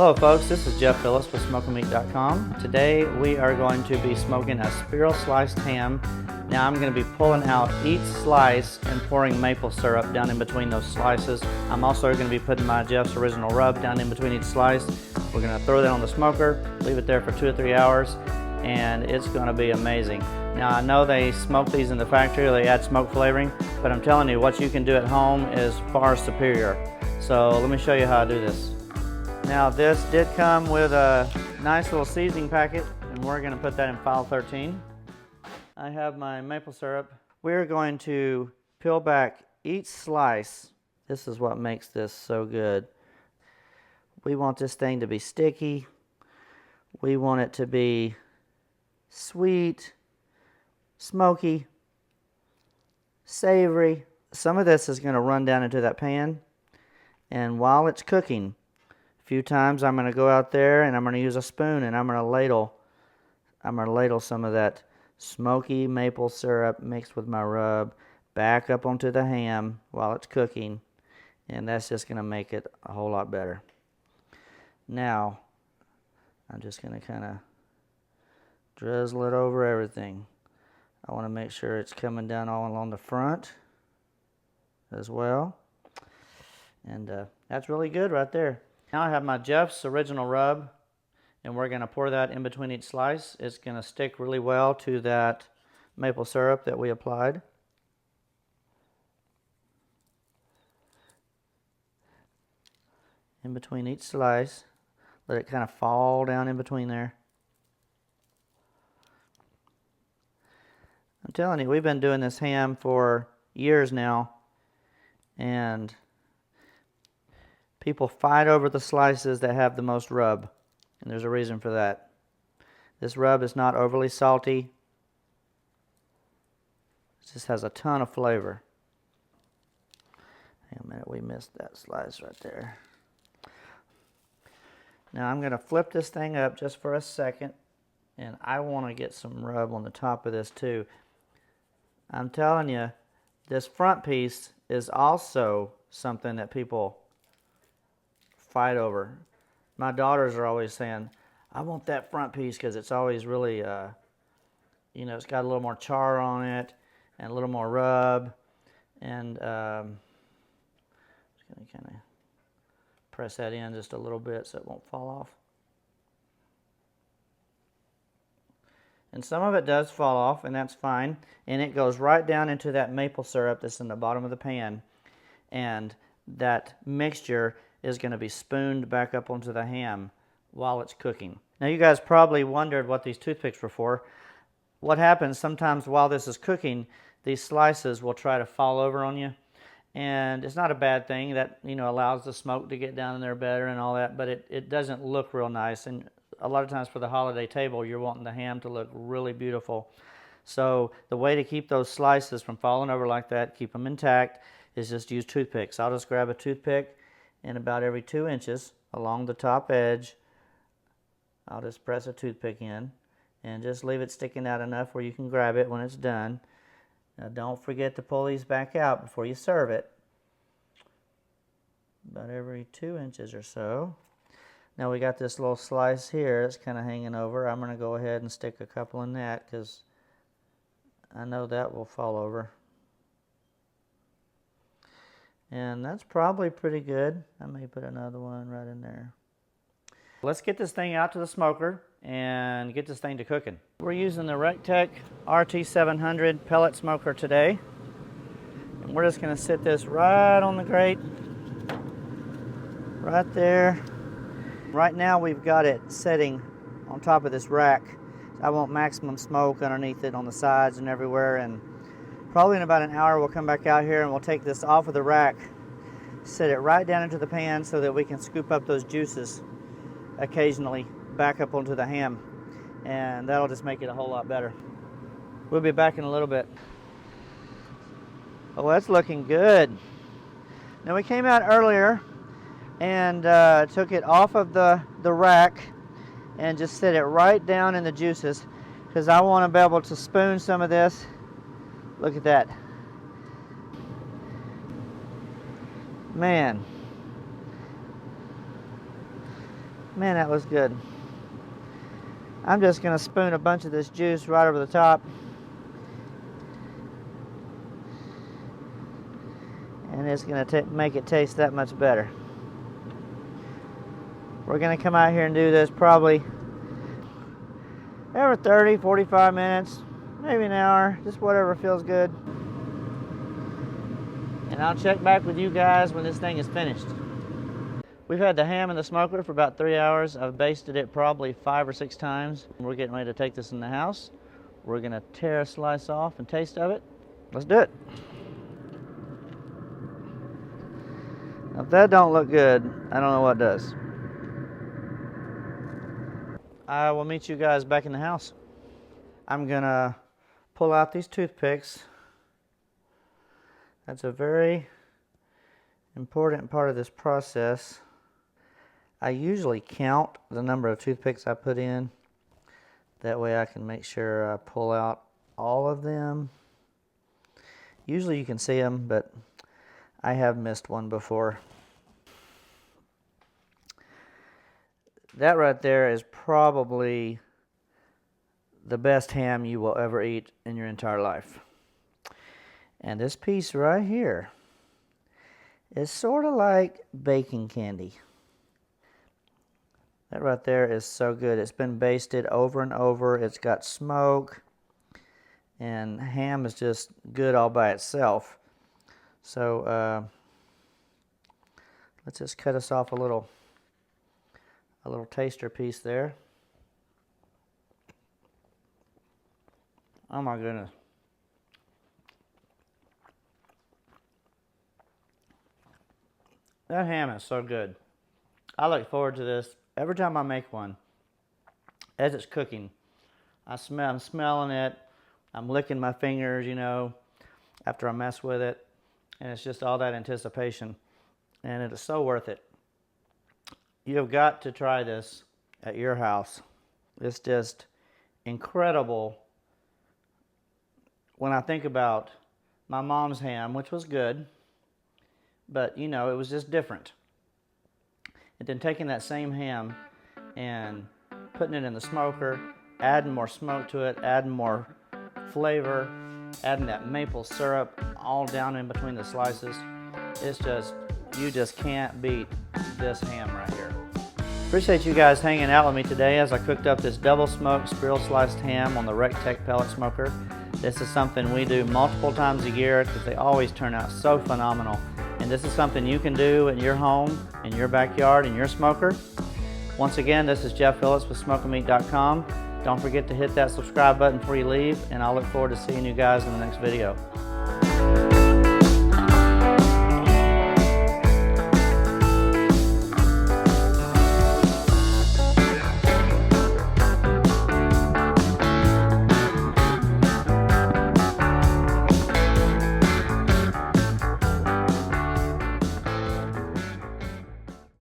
Hello folks, this is Jeff Phillips with SmokingMeat.com. Today we are going to be smoking a spiral sliced ham. Now I'm going to be pulling out each slice and pouring maple syrup down in between those slices. I'm also going to be putting my Jeff's Original Rub down in between each slice. We're going to throw that on the smoker, leave it there for 2 or 3 hours, and it's going to be amazing. Now I know they smoke these in the factory, they add smoke flavoring, but I'm telling you what you can do at home is far superior. So let me show you how to do this. Now this did come with a nice little seasoning packet, and we're going to put that in file 13. I have my maple syrup. We're going to peel back each slice. This is what makes this so good. We want this thing to be sticky. We want it to be sweet, smoky, savory. Some of this is going to run down into that pan, and while it's cooking, a few times I'm going to go out there and I'm going to use a spoon and I'm going to ladle some of that smoky maple syrup mixed with my rub back up onto the ham while it's cooking, and that's just going to make it a whole lot better. Now I'm just going to kind of drizzle it over everything. I want to make sure it's coming down all along the front as well, and that's really good right there. Now I have my Jeff's Original Rub, and we're going to pour that in between each slice. It's going to stick really well to that maple syrup that we applied. In between each slice, let it kind of fall down in between there. I'm telling you, we've been doing this ham for years now, and people fight over the slices that have the most rub, and there's a reason for that. This rub is not overly salty. It just has a ton of flavor. Hang on a minute, we missed that slice right there. Now I'm going to flip this thing up just for a second, and I want to get some rub on the top of this too. I'm telling you, this front piece is also something that people fight over. My daughters are always saying, I want that front piece because it's always really, you know, it's got a little more char on it and a little more rub. And I'm just going to kind of press that in just a little bit so it won't fall off. And some of it does fall off, and that's fine. And it goes right down into that maple syrup that's in the bottom of the pan. And that mixture is going to be spooned back up onto the ham while it's cooking. Now you guys probably wondered what these toothpicks were for. What happens sometimes while this is cooking, these slices will try to fall over on you. And it's not a bad thing. That, you know, allows the smoke to get down in there better and all that, but it doesn't look real nice. And a lot of times for the holiday table, you're wanting the ham to look really beautiful. So the way to keep those slices from falling over like that, keep them intact, is just use toothpicks. I'll just grab a toothpick, and about every 2 inches along the top edge, I'll just press a toothpick in and just leave it sticking out enough where you can grab it when it's done. Now don't forget to pull these back out before you serve it. About every 2 inches or so. Now we got this little slice here that's kind of hanging over. I'm going to go ahead and stick a couple in that because I know that will fall over. And that's probably pretty good. I may put another one right in there. Let's get this thing out to the smoker and get this thing to cooking. We're using the Rectech RT700 pellet smoker today. And we're just going to sit this right on the grate. Right there. Right now we've got it setting on top of this rack. I want maximum smoke underneath it on the sides and everywhere, and probably in about an hour we'll come back out here and we'll take this off of the rack, set it right down into the pan so that we can scoop up those juices occasionally back up onto the ham, and that'll just make it a whole lot better. We'll be back in a little bit. Oh, that's looking good. Now we came out earlier and took it off of the rack and just set it right down in the juices because I want to be able to spoon some of this. Look at that. Man, Man, that was good. I'm just going to spoon a bunch of this juice right over the top. And it's going to make it taste that much better. We're going to come out here and do this probably every 30, 45 minutes, maybe an hour, just whatever feels good. And I'll check back with you guys when this thing is finished. We've had the ham in the smoker for about 3 hours. I've basted it probably 5 or 6 times. We're getting ready to take this in the house. We're going to tear a slice off and taste of it. Let's do it. Now, if that don't look good, I don't know what does. I will meet you guys back in the house. I'm going to pull out these toothpicks. That's a very important part of this process. I usually count the number of toothpicks I put in. That way I can make sure I pull out all of them. Usually you can see them, but I have missed one before. That right there is probably the best ham you will ever eat in your entire life. And this piece right here is sort of like baking candy. That right there is so good. It's been basted over and over. It's got smoke. And ham is just good all by itself. So let's just cut us off a little taster piece there. Oh my goodness. That ham is so good. I look forward to this every time I make one. As it's cooking, I'm smelling it. I'm licking my fingers, you know, after I mess with it. And it's just all that anticipation. And it is so worth it. You have got to try this at your house. It's just incredible. When I think about my mom's ham, which was good, but you know, it was just different. And then taking that same ham and putting it in the smoker, adding more smoke to it, adding more flavor, adding that maple syrup all down in between the slices. It's just, you just can't beat this ham right here. Appreciate you guys hanging out with me today as I cooked up this double smoked spiral sliced ham on the Rectech pellet smoker. This is something we do multiple times a year because they always turn out so phenomenal. And this is something you can do in your home, in your backyard, in your smoker. Once again, this is Jeff Phillips with SmokeandMeat.com. Don't forget to hit that subscribe button before you leave, and I'll look forward to seeing you guys in the next video.